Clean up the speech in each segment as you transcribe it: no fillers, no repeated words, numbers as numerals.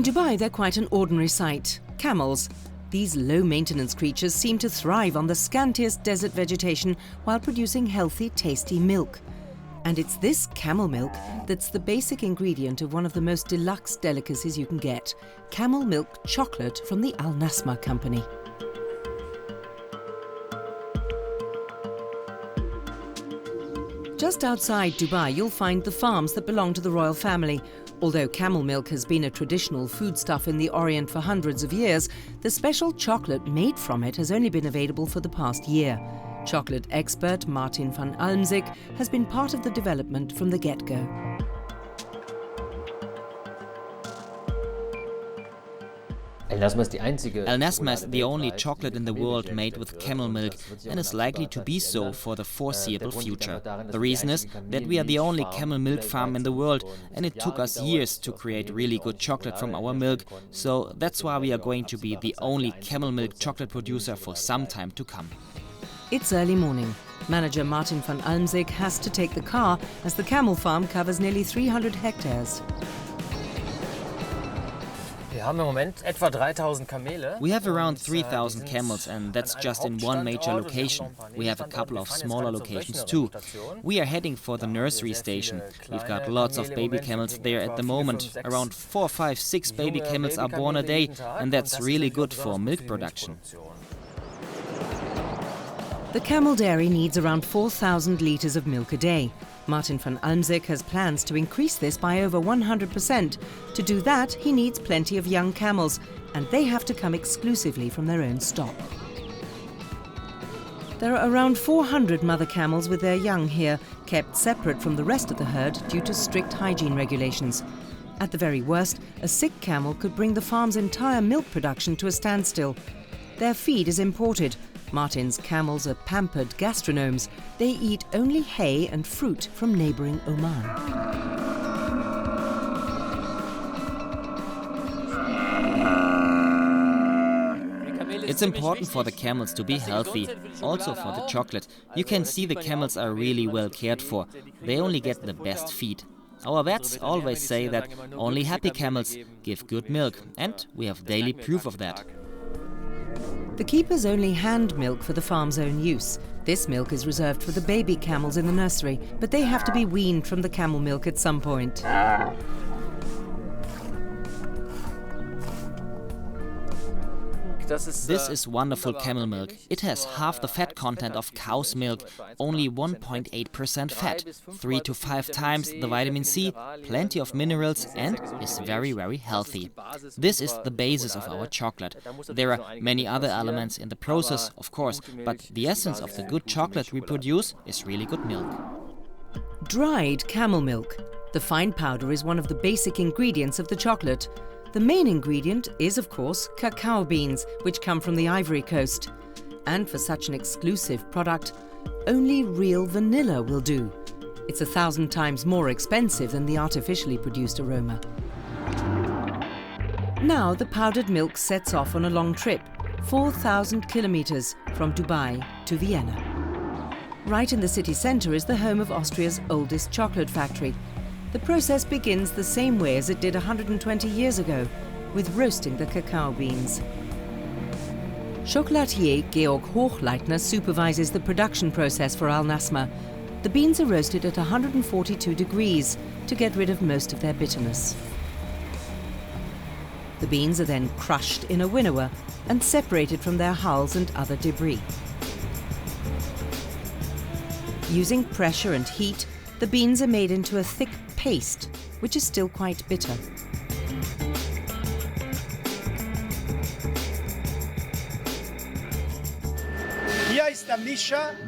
Dubai, they're quite an ordinary sight. Camels. These low-maintenance creatures seem to thrive on the scantiest desert vegetation while producing healthy, tasty milk. And it's this camel milk that's the basic ingredient of one of the most deluxe delicacies you can get, camel milk chocolate from the Nassma company. Just outside Dubai, you'll find the farms that belong to the royal family. Although camel milk has been a traditional foodstuff in the Orient for hundreds of years, the special chocolate made from it has only been available for the past year. Chocolate expert Martin van Almsick has been part of the development from the get-go. Al Nassma is the only chocolate in the world made with camel milk and is likely to be so for the foreseeable future. The reason is that we are the only camel milk farm in the world and it took us years to create really good chocolate from our milk, so that's why we are going to be the only camel milk chocolate producer for some time to come. It's early morning. Manager Martin van Almsick has to take the car as the camel farm covers nearly 300 hectares. We have around 3,000 camels and that's just in one major location. We have a couple of smaller locations too. We are heading for the nursery station. We've got lots of baby camels there at the moment. Around 4, 5, 6 baby camels are born a day and that's really good for milk production. The camel dairy needs around 4,000 litres of milk a day. Martin van Almsick has plans to increase this by over 100%. To do that, he needs plenty of young camels, and they have to come exclusively from their own stock. There are around 400 mother camels with their young here, kept separate from the rest of the herd due to strict hygiene regulations. At the very worst, a sick camel could bring the farm's entire milk production to a standstill. Their feed is imported. Martin's camels are pampered gastronomes. They eat only hay and fruit from neighbouring Oman. It's important for the camels to be healthy, also for the chocolate. You can see the camels are really well cared for. They only get the best feed. Our vets always say that only happy camels give good milk, and we have daily proof of that. The keepers only hand milk for the farm's own use. This milk is reserved for the baby camels in the nursery, but they have to be weaned from the camel milk at some point. This is wonderful camel milk. It has half the fat content of cow's milk, only 1.8% fat, 3 to 5 times the vitamin C, plenty of minerals and is very, very healthy. This is the basis of our chocolate. There are many other elements in the process, of course, but the essence of the good chocolate we produce is really good milk. Dried camel milk. The fine powder is one of the basic ingredients of the chocolate. The main ingredient is, of course, cacao beans, which come from the Ivory Coast. And for such an exclusive product, only real vanilla will do. It's 1,000 times more expensive than the artificially produced aroma. Now the powdered milk sets off on a long trip, 4,000 kilometers from Dubai to Vienna. Right in the city centre is the home of Austria's oldest chocolate factory. The process begins the same way as it did 120 years ago, with roasting the cacao beans. Chocolatier Georg Hochleitner supervises the production process for Al Nassma. The beans are roasted at 142 degrees to get rid of most of their bitterness. The beans are then crushed in a winnower and separated from their hulls and other debris. Using pressure and heat, the beans are made into a thick paste, which is still quite bitter.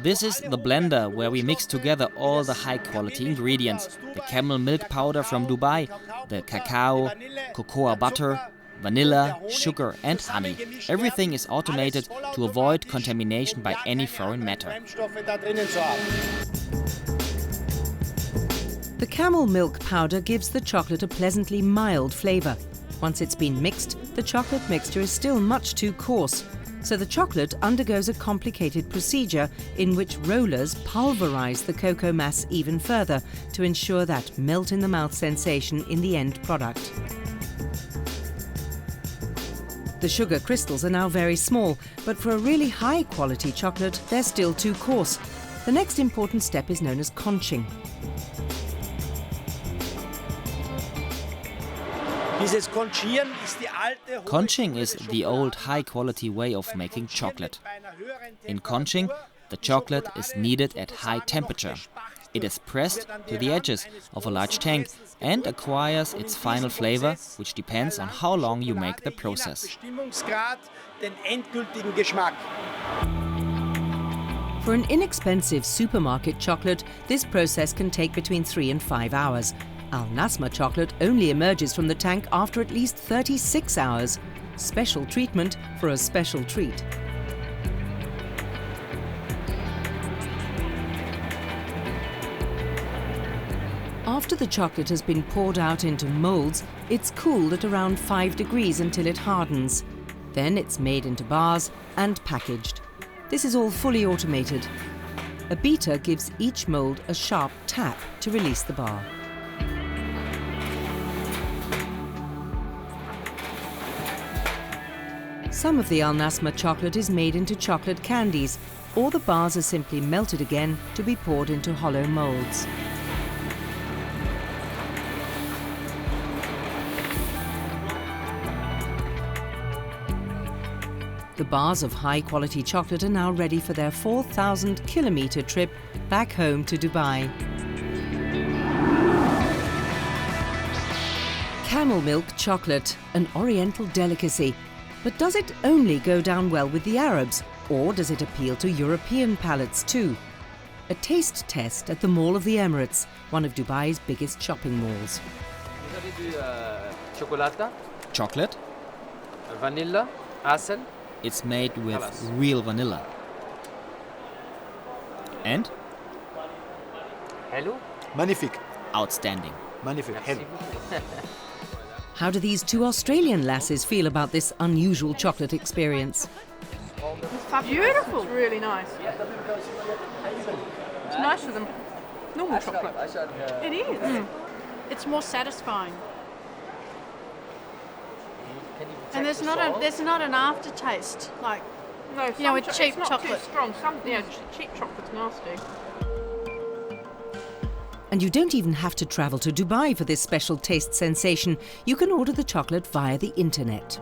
This is the blender where we mix together all the high-quality ingredients. The camel milk powder from Dubai, the cacao, cocoa butter, vanilla, sugar and honey. Everything is automated to avoid contamination by any foreign matter. The camel milk powder gives the chocolate a pleasantly mild flavour. Once it's been mixed, the chocolate mixture is still much too coarse, so the chocolate undergoes a complicated procedure in which rollers pulverise the cocoa mass even further to ensure that melt-in-the-mouth sensation in the end product. The sugar crystals are now very small, but for a really high-quality chocolate, they're still too coarse. The next important step is known as conching. Conching is the old high-quality way of making chocolate. In conching, the chocolate is kneaded at high temperature. It is pressed to the edges of a large tank and acquires its final flavor, which depends on how long you make the process. For an inexpensive supermarket chocolate, this process can take between 3 and 5 hours. Our Nassma chocolate only emerges from the tank after at least 36 hours. Special treatment for a special treat. After the chocolate has been poured out into moulds, it's cooled at around 5 degrees until it hardens. Then it's made into bars and packaged. This is all fully automated. A beater gives each mould a sharp tap to release the bar. Some of the Al Nassma chocolate is made into chocolate candies, or the bars are simply melted again to be poured into hollow moulds. The bars of high-quality chocolate are now ready for their 4,000-kilometre trip back home to Dubai. Camel milk chocolate, an oriental delicacy. But does it only go down well with the Arabs, or does it appeal to European palates too? A taste test at the Mall of the Emirates, one of Dubai's biggest shopping malls. Chocolate? Vanilla, Asel. It's made with real vanilla. And? Hello? Magnifique. Outstanding. Magnifique. Hello. How do these two Australian lasses feel about this unusual chocolate experience? It's beautiful. It's really nice. It's nicer than normal chocolate. It is. It's more satisfying. And there's not an aftertaste like with cheap chocolate. Too strong. Cheap chocolate's nasty. And you don't even have to travel to Dubai for this special taste sensation. You can order the chocolate via the internet.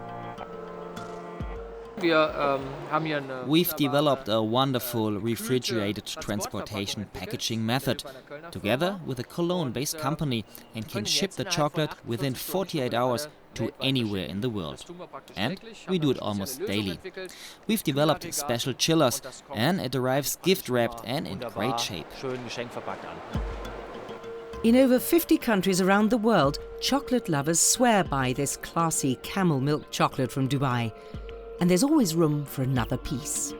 We've developed a wonderful refrigerated transportation packaging method, together with a Cologne-based company, and can ship the chocolate within 48 hours to anywhere in the world. And we do it almost daily. We've developed special chillers, and it arrives gift-wrapped and in great shape. In over 50 countries around the world, chocolate lovers swear by this classy camel milk chocolate from Dubai. And there's always room for another piece.